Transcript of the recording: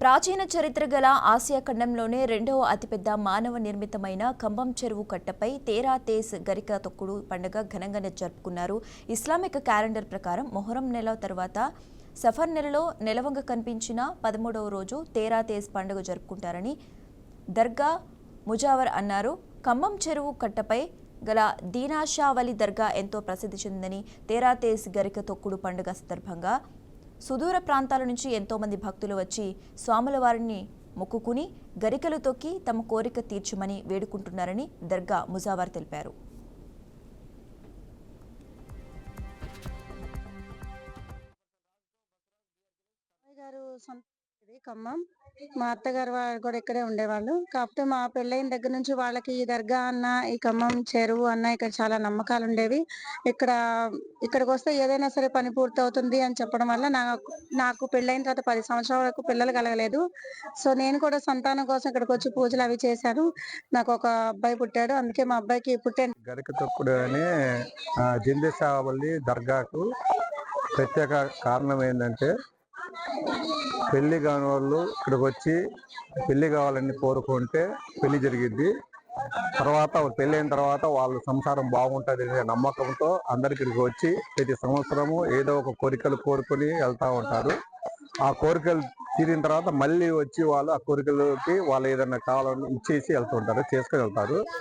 ప్రాచీన చరిత్ర గల ఆసియా ఖండంలోనే రెండవ అతిపెద్ద మానవ నిర్మితమైన కంబం చెరువు కట్టపై తేరా తేజ్ గరిక తొక్కుడు పండుగ ఘనంగా జరుపుకున్నారు. ఇస్లామిక్ క్యాలెండర్ ప్రకారం మొహరం నెల తర్వాత సఫర్ నెలలో నెలవంగ కనిపించిన 13వ రోజు తేరా తేజ్ పండుగ జరుపుకుంటారని దర్గా ముజావర్ అన్నారు. కంబం చెరువు కట్టపై గల దీనాషావలి దర్గా ఎంతో ప్రసిద్ధి చెందిందని తేరా తేజ్ గరిక తొక్కుడు పండుగ సందర్భంగా సుదూర ప్రాంతాల నుంచి ఎంతో మంది భక్తులు వచ్చి స్వాముల వారిని మొక్కుకుని గరికలు తొక్కి తమ కోరిక తీర్చుమని వేడుకుంటున్నారని దర్గా ముజావర్ తెలిపారు. ఖమ్మం మా అత్తగారు వాళ్ళు కూడా ఇక్కడే ఉండేవాళ్ళు. కాకపోతే మా పెళ్ళైన దగ్గర నుంచి వాళ్ళకి ఈ దర్గా అన్న, ఈ ఖమ్మం చెరువు అన్న ఇక్కడ చాలా నమ్మకాలు ఉండేవి. ఇక్కడికి వస్తే ఏదైనా సరే పని పూర్తి అవుతుంది అని చెప్పడం వల్ల నాకు పెళ్ళైన తర్వాత 10 సంవత్సరాల వరకు పిల్లలు కలగలేదు. సో నేను కూడా సంతానం కోసం ఇక్కడికి వచ్చి పూజలు అవి చేశాను. నాకు ఒక అబ్బాయి పుట్టాడు. అందుకే మా అబ్బాయికి గరిక తొక్కుడు అని జిందేశావల్లి దర్గాకు ప్రత్యేక కారణం ఏంటంటే, పెళ్లి కాని వాళ్ళు ఇక్కడికి వచ్చి పెళ్లి కావాలని కోరుకుంటే పెళ్లి జరిగిద్ది. తర్వాత పెళ్లి అయిన తర్వాత వాళ్ళ సంసారం బాగుంటుంది అనే నమ్మకంతో అందరికి ఇక్కడికి వచ్చి ప్రతి సంవత్సరము ఏదో ఒక కోరికలు కోరుకొని వెళ్తా ఉంటారు. ఆ కోరికలు తీరిన తర్వాత మళ్ళీ వచ్చి వాళ్ళు ఆ కోరికలకి వాళ్ళు ఏదైనా కావాలని ఇచ్చేసి వెళ్తుంటారు, చేసుకొని వెళ్తారు.